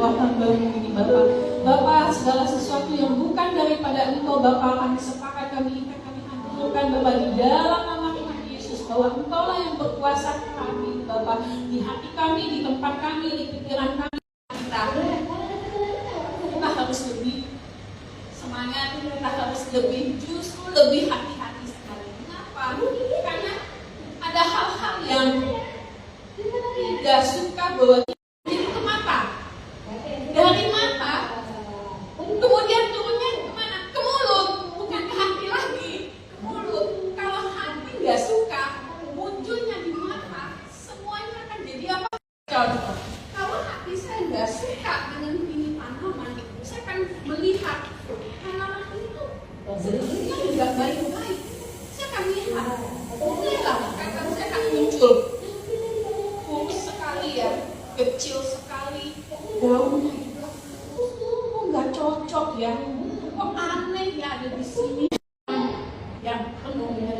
jiwa hamba-Mu ini Bapa. Bapa, segala sesuatu yang bukan daripada Engkau Bapa, kami sepakat, kami ikat, kami hancurkan Bapa di dalam nama Tuhan Yesus, bahwa Engkaulah yang berkuasa kami Bapa, di hati kami, di tempat kami, di pikiran kami. Kita harus lebih semangat, kita harus lebih, justru lebih hati-hati sekali. Kenapa? Karena ada hal-hal yang tidak suka bahwa jadi ke mata, dari mata kemudian turunnya kemana? Ke mulut, bukan ke hati lagi, ke mulut. Kalau hati nggak suka, munculnya di mata, semuanya akan jadi apa? Contoh, kalau hati saya nggak suka dengan ini tanaman, saya akan melihat tanaman itu sebenarnya tidak baik-baik. Saya akan lihat, kata saya akan muncul kurus sekali ya, kecil sekali, daunnya juga kok nggak cocok ya, kok aneh ya ada di sini yang penuh ya.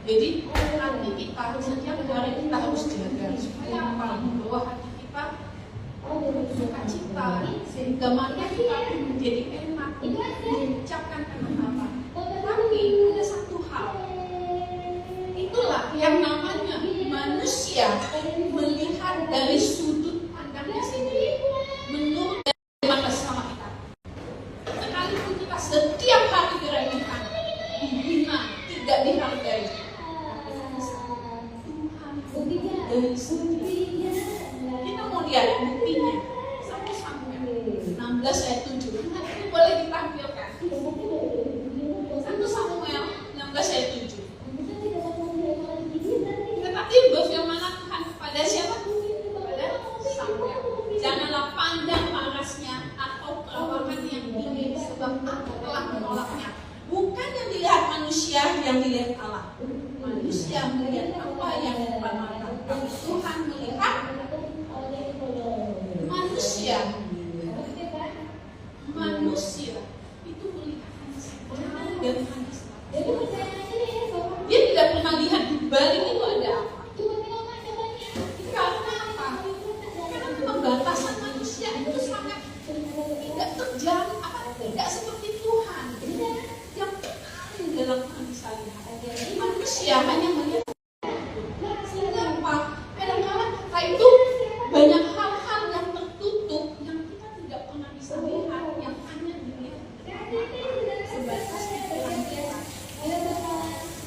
Jadi hati kita setiap hari kita harus jaga supaya apa? Bahwa hati kita sukacita, sehingga mata kita menjadi enak mengucapkan kata-kata. Tapi ada satu hal, itulah yang namanya manusia melihat dari sudut pandangnya sendiri, menurut mata sama kita. Sekalipun kita setiap hari diremehkan, dihina, tidak dihargai, Tuhan dari sendiri. Kita mau lihat buktinya. 1 Samuel 16 ayat 7. Itu boleh ditampilkan. 1 Samuel 16 ayat 7. Tetapi berfirmanlah Tuhan kepada siapa? Kepada Samuel. Janganlah pandang parasnya atau perawakan yang tinggi, sebab aku telah menolaknya. Bukan yang dilihat manusia, yang dilihat Allah. Manusia melihat apa yang di depan mata, tapi Tuhan melihat manusia. Manusia itu melihat dari manusia. Dia tidak pernah lihat di balik itu ada apa. Karena apa? Karena pembatasan manusia itu sangat tidak terjadi, tidak seperti Tuhan yang paling dalam manusia. Manusia hanya melihat. Sehingga apa? Kadang-kadang kita itu banyak hal-hal yang tertutup yang kita tidak pernah bisa lihat, yang hanya dilihat sebatas pikiran kita.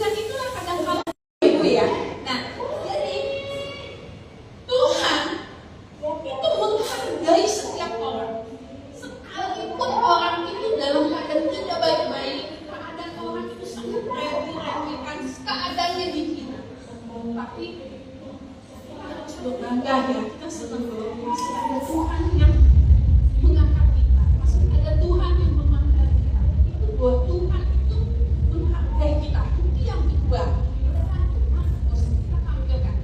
Dan itulah kadang-kadang itu ya. Nah, jadi Tuhan itu menghargai setiap orang. Sekalipun orang itu dalam keadaan tidak baik-baik, keadaan orang itu sangat diremehkan, keadaannya dihina. Tapi kita harus berbangga ya, kita senang bahwa masih ada Tuhan yang mengangkat kita, masih ada Tuhan yang memandang kita. Itu bahwa Tuhan itu menghargai kita. Itu yang kedua. Kita tampilkan.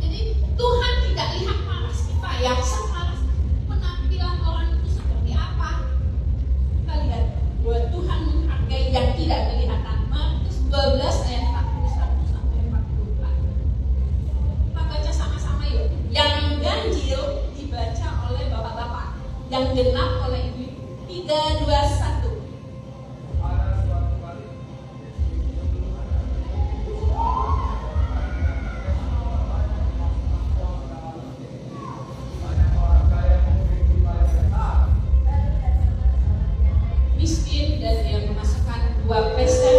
Jadi Tuhan tidak lihat paras kita ya, separas penampilan orang itu seperti apa. Kita lihat bahwa Tuhan menghargai yang tidak kelihatan. Markus 12 ayat 41 sampai 44. Kita baca sama-sama yuk. Yang ganjil dibaca oleh bapak-bapak, yang genap oleh ibu-ibu. 3, 2, 1. Miskin dan dia memasukkan 2 peser.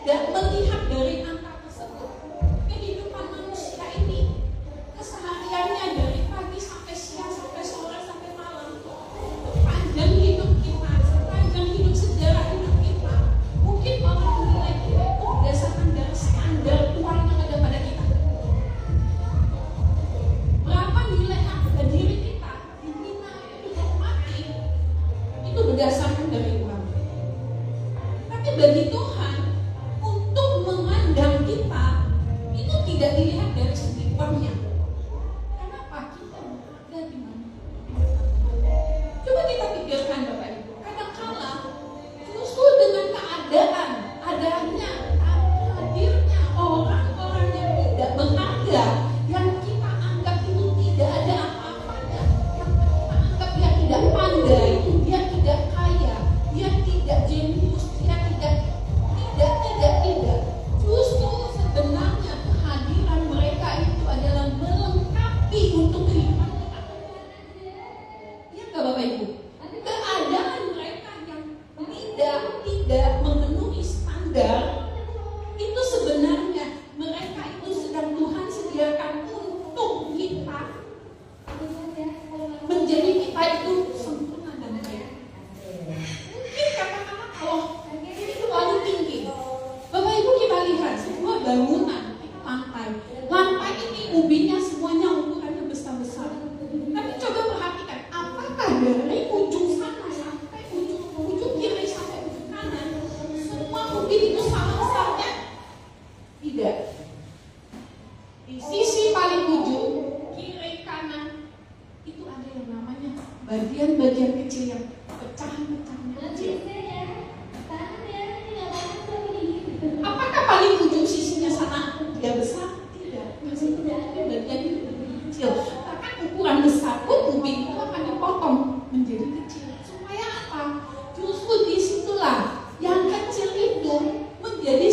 tidak melihat dari angka tersebut, kehidupan manusia ini kesehariannya dari pagi sampai siang, sampai sore, sampai malam, panjang hidup kita, sepanjang hidup sejarah hidup kita, mungkin orang menilai kita itu berdasarkan dari standar uang yang ada pada kita. Berapa nilai harga diri kita dihina, dihormati, itu berdasarkan dari uang. Tapi bagi Tuhan, untuk memandang kita itu tidak dilihat dari segi uangnya. Kenapa? Kita berada di mana? Coba kita pikirkan Bapak Ibu. Kadang-kala justru dengan keadaan adanya hadirnya orang-orang yang tidak berharga, yang kita anggap itu tidak ada apa-apanya, yang kita anggap dia tidak pandai, dia tidak kaya, dia tidak jenius, dia tidak. Justru sebenarnya kehadiran mereka itu adalah melengkapi untuk kehidupan kita. Iya nggak Bapak Ibu? Keadaan mereka yang tidak memenuhi standar itu sebenarnya mereka itu sedang Tuhan sediakan untuk kita menjadi kita itu sempurna dan baik. Mungkin katakanlah kalau ini terlalu tinggi, Bapak Ibu kita lihat sebuah bangunan itu lantai ini ubinya semuanya ukurannya besar-besar. Tapi coba perhatikan, apakah dari ujung sana sampai ujung kiri sampai ujung kanan semua ubi itu sama besarnya? Tidak. Di sisi paling ujung kiri kanan itu ada yang namanya bagian-bagian kecil yang pecahan-pecahannya kecil. Apakah paling ujung sisinya sana dia besar? Tidak. Masih tidak ada bagian itu kecil. Bahkan ukuran besar pun ubi itu akan dipotong menjadi kecil. Supaya apa? Justru disitulah yang kecil itu menjadi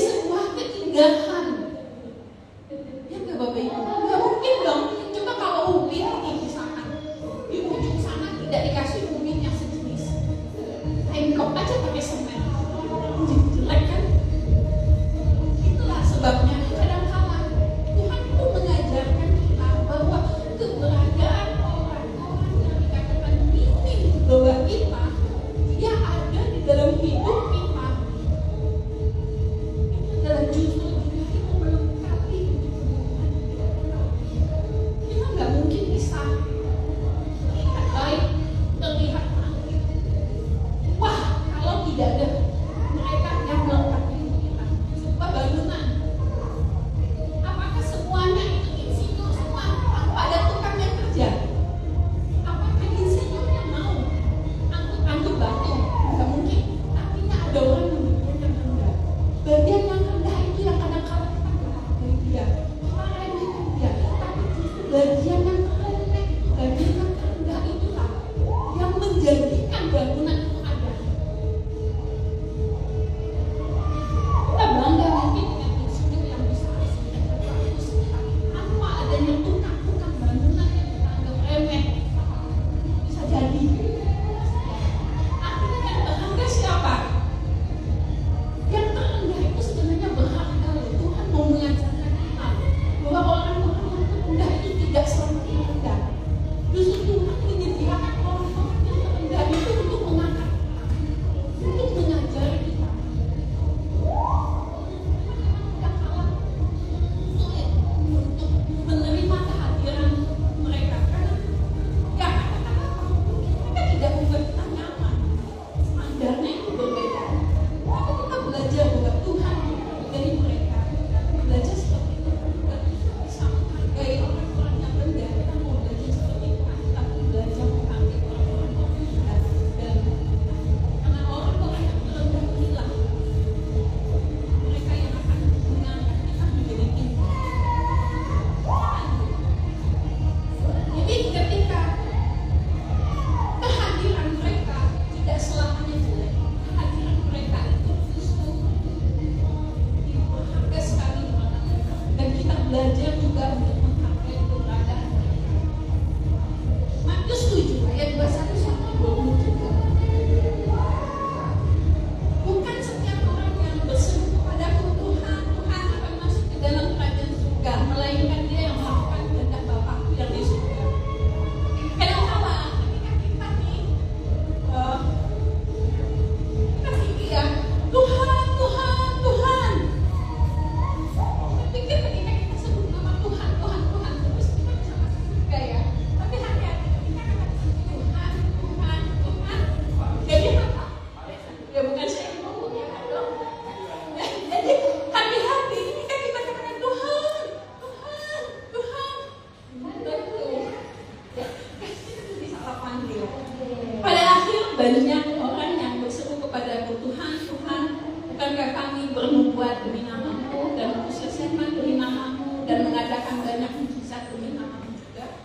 Bukankah kami bernubuat demi nama-Mu dan mempersiapkan demi nama-Mu dan mengadakan banyak mujizat demi nama-Mu juga?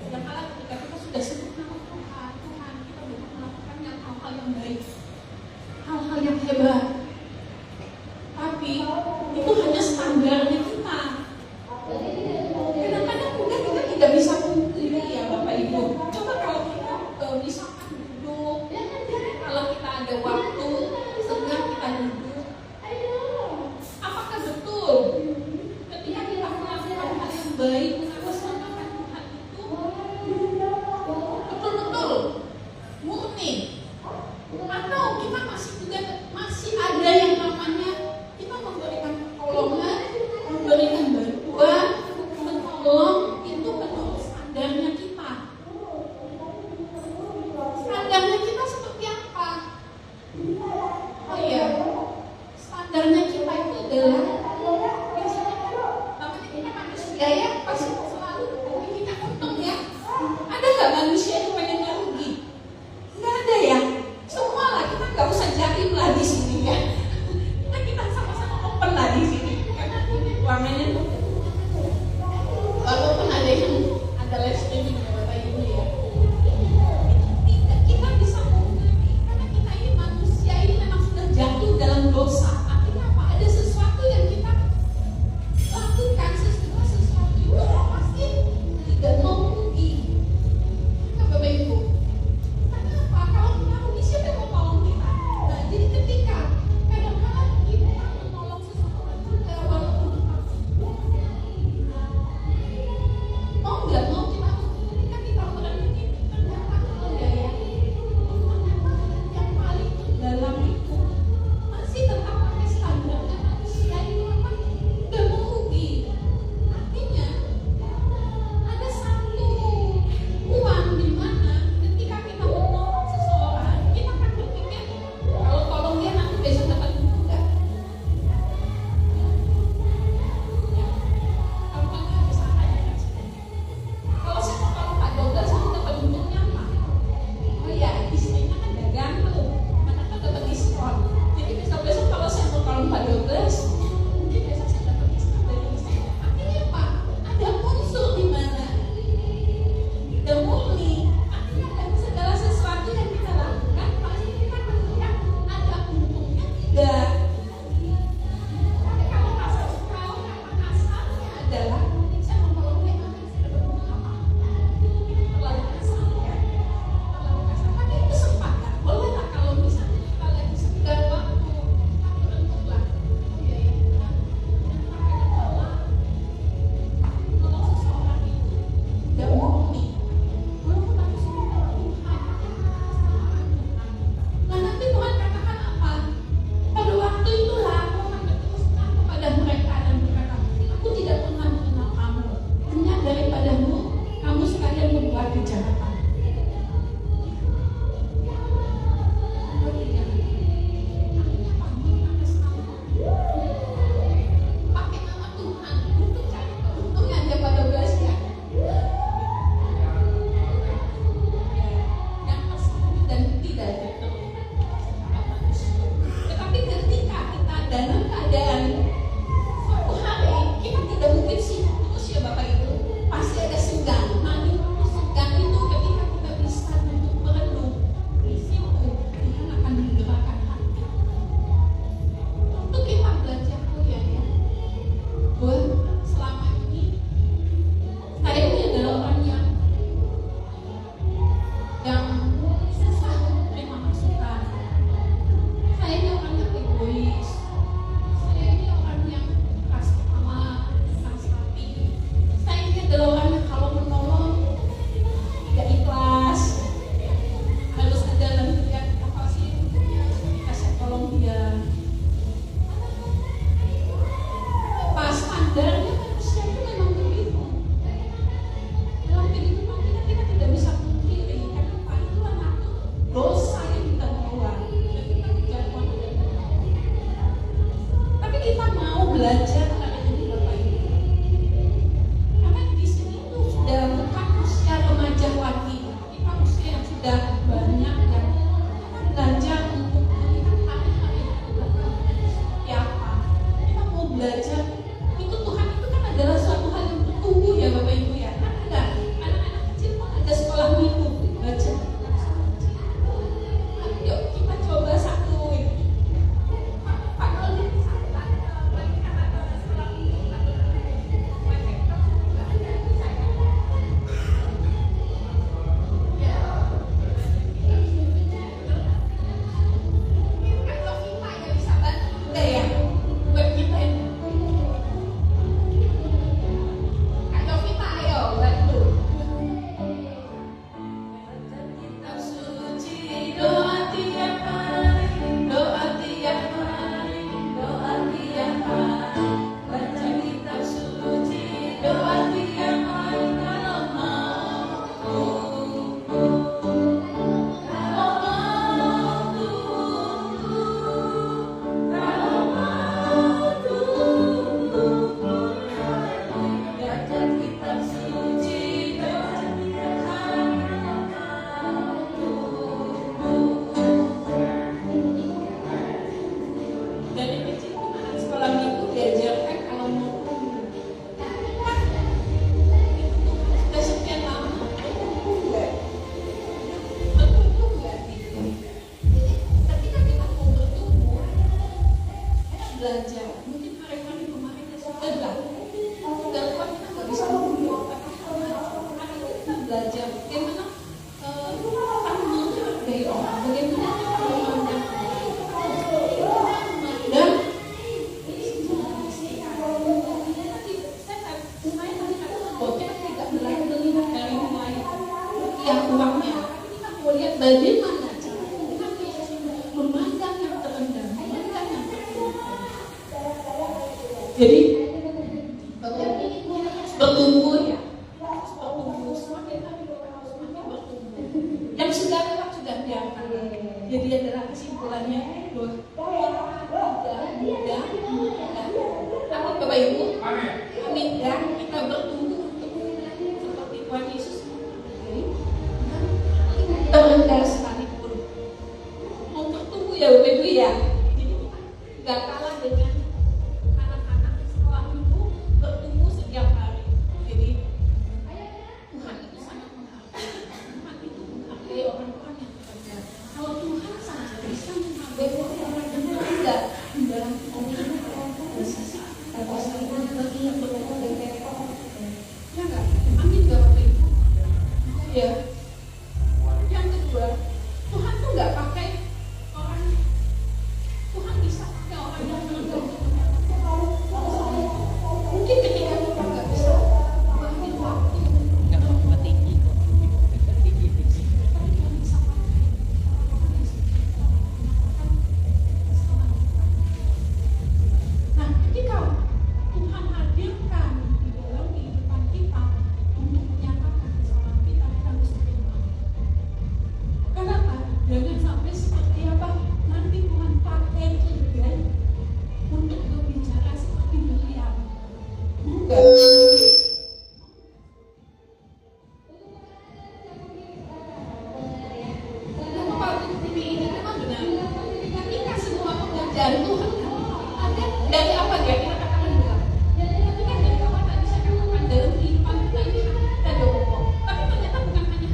Kadang-kadang ketika kita sudah sebut nama Tuhan, Tuhan, kita bukan melakukan hal-hal yang baik, hal-hal yang hebat, tapi itu hanya standarnya kita. Kadang-kadang mungkin kita tidak bisa pungkiri ya Bapak Ibu. Coba kalau kita misalkan duduk, kalau kita ada waktu senggang kita duduk, apakah betul ketika kita melakukan hal yang baik mengatasnamakan Tuhan itu betul-betul murni, atau kita masih ada yang namanya kita memberikan pertolongan, memberikan bantuan, menolong itu menurut standarnya kita. Standarnya kita seperti apa? Oh iya, standarnya kita itu adalah biasanya kan namanya kita manusia ya, pasti selalu kita untung ya. Ada nggak manusia yang pengen rugi? Nggak ada ya. Semua lah, kita nggak usah jaim lah di sini ya. Kita sama-sama open lah di sini. Karena ini ruangannya tuh walaupun ada yang ada live streaming ya Bapak Ibu ya, tidak kita bisa mengungkiri karena kita ini manusia ini memang sudah jatuh dalam dosa. Artinya apa? Ada sesuatu yang belajar. Mungkin hari-hari kemarin sudah kuat kita nggak bisa ngomong, tapi hari ini kita belajar bagaimana menghargai orang, bagaimana kita memandang dan yang uangnya, tapi kita mau lihat bagaimana cara kita memandang yang terendah, memandang yang terpuruk. Jadi bertumbuh ya, bertumbuh semakin hari kita harus semakin bertumbuh. Yang sudah lewat sudah biarkan. Jadi adalah kesimpulannya mudah. Amin Bapak Ibu. Amin ya. Kita bertumbuh seperti Tuhan Yesus. Terendah sekalipun mau bertumbuh ya Bapak Ibu ya. Jadi nggak kalah dengan anak-anak sekolah minggu bertumbuh setiap hari. Jadi Tuhan itu sangat menghargai. Tuhan itu menghargai orang-orang yang bekerja. Kalau Tuhan saja bisa menghargai orang-orang yang bekerja di dalam komunitas sisi atau saling bagi yang bekerja. Ya nggak? Amin nggak Bapak Ibu? Ya. Yang kedua, Tuhan tuh nggak pakai orang, Tuhan bisa pakai orang yang bekerja. Mungkin ketika kita nggak bisa bahagia waktu, nggak mau tinggi, tapi Tuhan bisa pakai orang yang nah, ketika Tuhan hadirkan di dalam kehidupan kita untuk menyatakan kesalahan kita harus terima. Kenapa? Jangan sampai seperti apa nanti Tuhan pakai juga untuk berbicara seperti Miriam. Bukan. Kenapa ini memang benar? Ketika semua pekerjaan Tuhan ada dari apa dia kita katakan benar. Tapi kan dari awal tadi saya katakan dalam kehidupan kita ini kita diobok-obok. Tapi ternyata bukan hanya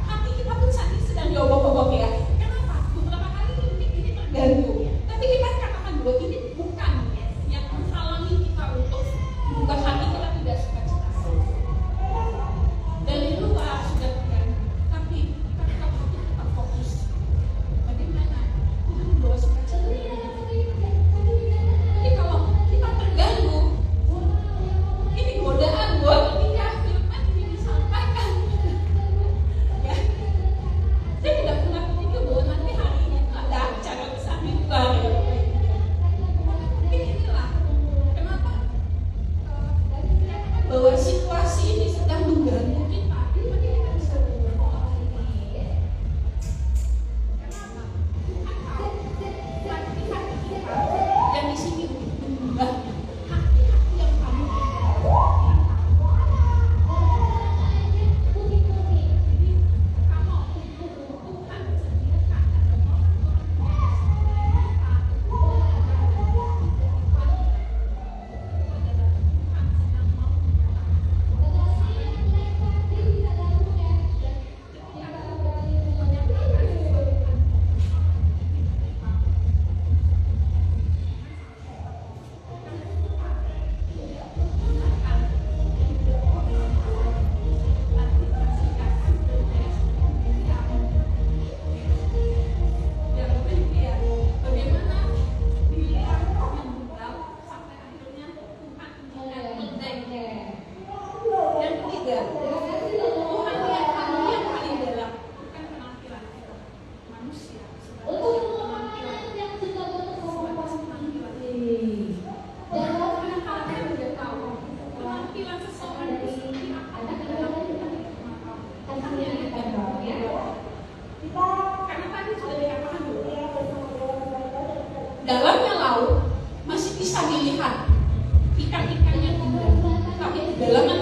hati kita pun saat ini sedang diobok-obok ya. Kenapa? Beberapa kali ini terganggu. Tapi kita katakan bahwa ini bukan yang menghalangi kita untuk bukan hati kita tidak suka cita. Dari luar sudah terganggu, tapi kita tetap harus tetap fokus. Bagaimana Tuhan membawa sukacita? Jadi kalau kita terganggu, ini godaan buat ketika firman ini disampaikan. Ya, saya tidak pernah berpikir bahwa nanti hari ini ada acara besar di luar ya. Mungkin inilah kenapa bahwa situasi ini sedang mengganggu kita. Kita bisa berdoa. Kenapa? Tuhan tahu hati-hati kita yang di sini untuk mengubah hati-hati yang kamu dalamnya laut masih bisa dilihat ikan-ikan yang indah, tapi di dalamnya